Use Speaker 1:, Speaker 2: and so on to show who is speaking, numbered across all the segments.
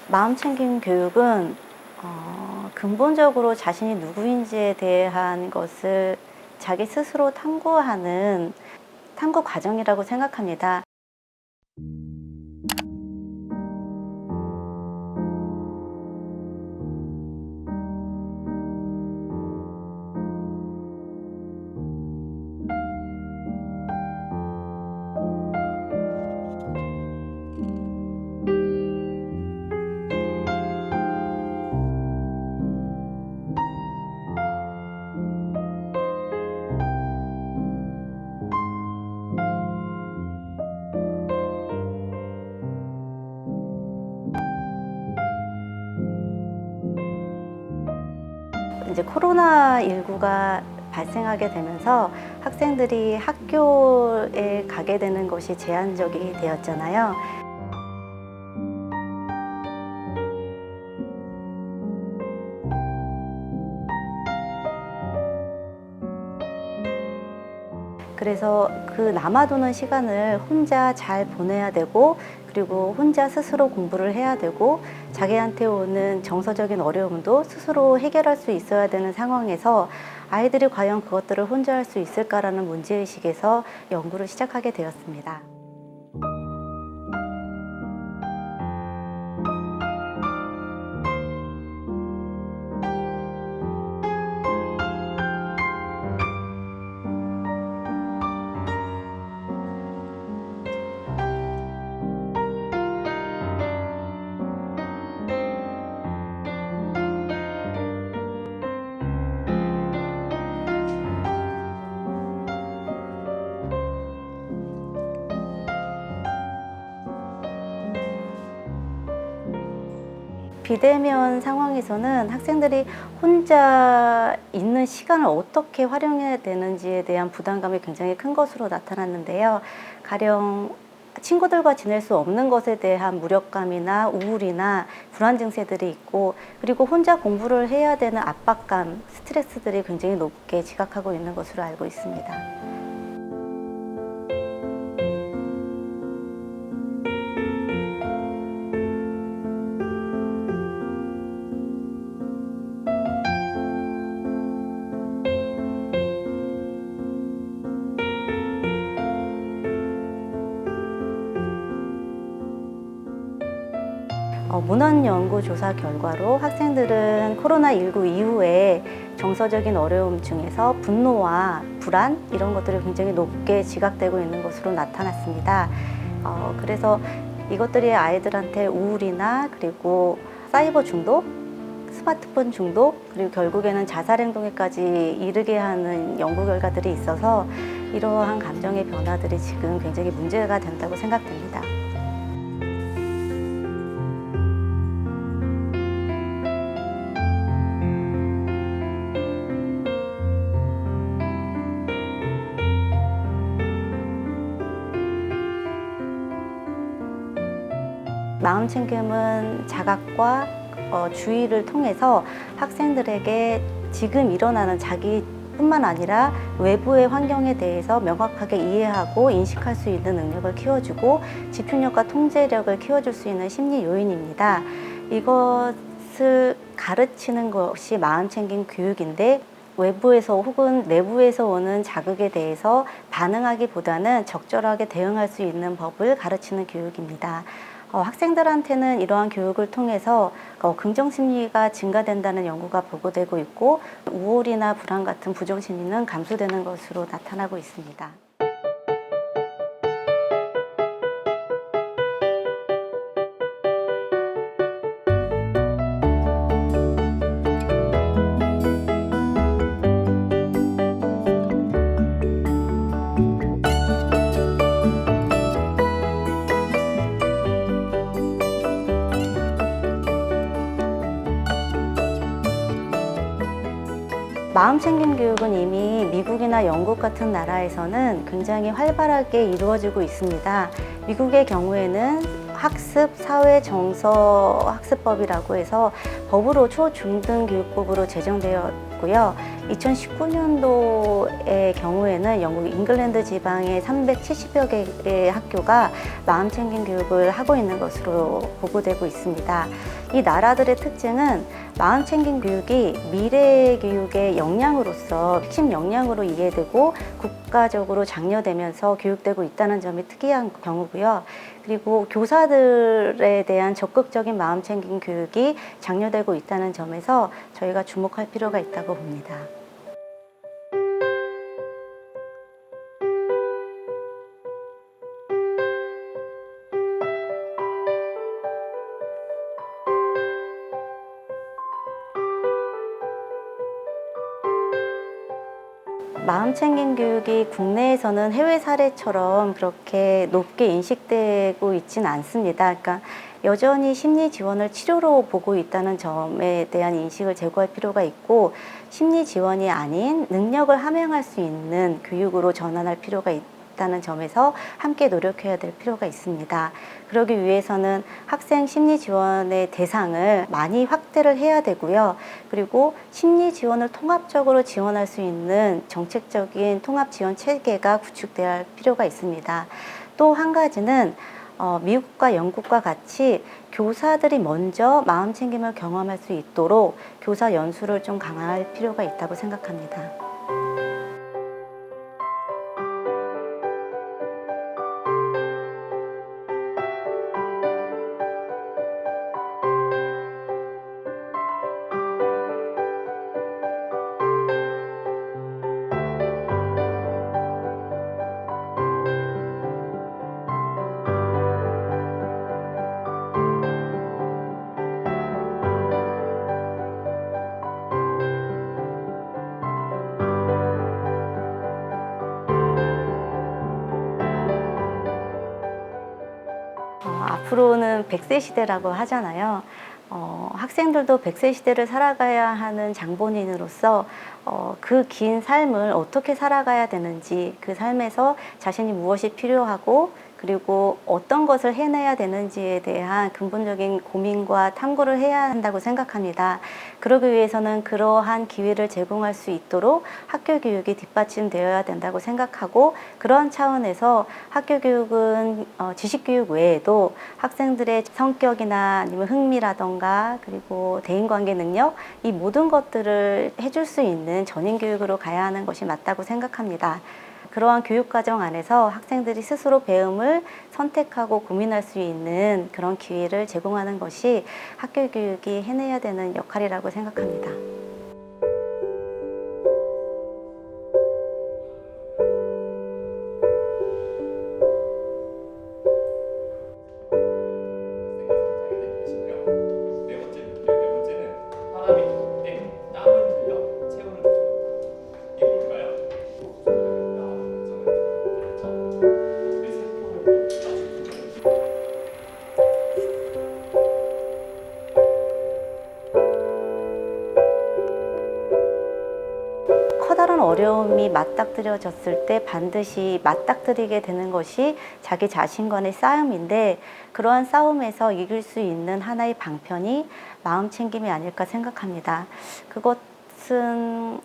Speaker 1: 마음챙김 교육은 근본적으로 자신이 누구인지에 대한 것을 자기 스스로 탐구하는 탐구 과정이라고 생각합니다. 이제 코로나19가 발생하게 되면서 학생들이 학교에 가게 되는 것이 제한적이 되었잖아요. 그래서 그 남아도는 시간을 혼자 잘 보내야 되고, 그리고 혼자 스스로 공부를 해야 되고, 자기한테 오는 정서적인 어려움도 스스로 해결할 수 있어야 되는 상황에서 아이들이 과연 그것들을 혼자 할 수 있을까라는 문제의식에서 연구를 시작하게 되었습니다. 비대면 상황에서는 학생들이 혼자 있는 시간을 어떻게 활용해야 되는지에 대한 부담감이 굉장히 큰 것으로 나타났는데요. 가령 친구들과 지낼 수 없는 것에 대한 무력감이나 우울이나 불안 증세들이 있고, 그리고 혼자 공부를 해야 되는 압박감, 스트레스들이 굉장히 높게 지각하고 있는 것으로 알고 있습니다. 문헌연구조사 결과로 학생들은 코로나19 이후에 정서적인 어려움 중에서 분노와 불안 이런 것들이 굉장히 높게 지각되고 있는 것으로 나타났습니다. 그래서 이것들이 아이들한테 우울이나 그리고 사이버 중독, 스마트폰 중독, 그리고 결국에는 자살 행동에까지 이르게 하는 연구 결과들이 있어서 이러한 감정의 변화들이 지금 굉장히 문제가 된다고 생각됩니다. 마음챙김은 자각과 주의를 통해서 학생들에게 지금 일어나는 자기뿐만 아니라 외부의 환경에 대해서 명확하게 이해하고 인식할 수 있는 능력을 키워주고 집중력과 통제력을 키워줄 수 있는 심리 요인입니다. 이것을 가르치는 것이 마음챙김 교육인데, 외부에서 혹은 내부에서 오는 자극에 대해서 반응하기보다는 적절하게 대응할 수 있는 법을 가르치는 교육입니다. 학생들한테는 이러한 교육을 통해서 긍정심리가 증가된다는 연구가 보고되고 있고, 우울이나 불안 같은 부정심리는 감소되는 것으로 나타나고 있습니다. 마음챙김 교육은 이미 미국이나 영국 같은 나라에서는 굉장히 활발하게 이루어지고 있습니다. 미국의 경우에는 학습 사회 정서 학습법이라고 해서 법으로 초중등 교육법으로 제정되었고 있고요. 2019년도의 경우에는 영국 잉글랜드 지방의 370여 개의 학교가 마음챙김 교육을 하고 있는 것으로 보고되고 있습니다. 이 나라들의 특징은 마음챙김 교육이 미래 교육의 역량으로서 핵심 역량으로 이해되고 국가적으로 장려되면서 교육되고 있다는 점이 특이한 경우고요. 그리고 교사들에 대한 적극적인 마음챙김 교육이 장려되고 있다는 점에서 저희가 주목할 필요가 있다고 봅니다. 마음챙김 교육이 국내에서는 해외 사례처럼 그렇게 높게 인식되고 있지는 않습니다. 그러니까 여전히 심리 지원을 치료로 보고 있다는 점에 대한 인식을 제고할 필요가 있고, 심리 지원이 아닌 능력을 함양할 수 있는 교육으로 전환할 필요가 있다는 점에서 함께 노력해야 될 필요가 있습니다. 그러기 위해서는 학생 심리 지원의 대상을 많이 확대를 해야 되고요. 그리고 심리 지원을 통합적으로 지원할 수 있는 정책적인 통합 지원 체계가 구축돼야 할 필요가 있습니다. 또 한 가지는 미국과 영국과 같이 교사들이 먼저 마음챙김을 경험할 수 있도록 교사 연수를 좀 강화할 필요가 있다고 생각합니다. 앞으로는 100세 시대라고 하잖아요. 학생들도 100세 시대를 살아가야 하는 장본인으로서 그 긴 삶을 어떻게 살아가야 되는지, 그 삶에서 자신이 무엇이 필요하고 그리고 어떤 것을 해내야 되는지에 대한 근본적인 고민과 탐구를 해야 한다고 생각합니다. 그러기 위해서는 그러한 기회를 제공할 수 있도록 학교 교육이 뒷받침되어야 된다고 생각하고, 그러한 차원에서 학교 교육은 지식 교육 외에도 학생들의 성격이나 아니면 흥미라던가 그리고 대인관계 능력, 이 모든 것들을 해줄 수 있는 전인 교육으로 가야 하는 것이 맞다고 생각합니다. 그러한 교육과정 안에서 학생들이 스스로 배움을 선택하고 고민할 수 있는 그런 기회를 제공하는 것이 학교 교육이 해내야 되는 역할이라고 생각합니다. 커다란 어려움이 맞닥뜨려졌을 때 반드시 맞닥뜨리게 되는 것이 자기 자신과의 싸움인데, 그러한 싸움에서 이길 수 있는 하나의 방편이 마음챙김이 아닐까 생각합니다. 그것은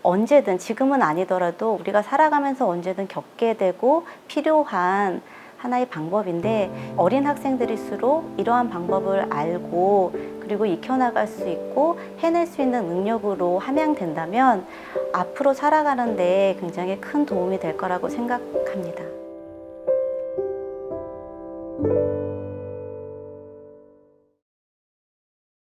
Speaker 1: 언제든, 지금은 아니더라도 우리가 살아가면서 언제든 겪게 되고 필요한 하나의 방법인데, 어린 학생들일수록 이러한 방법을 알고 그리고 익혀나갈 수 있고 해낼 수 있는 능력으로 함양된다면 앞으로 살아가는 데 굉장히 큰 도움이 될 거라고 생각합니다.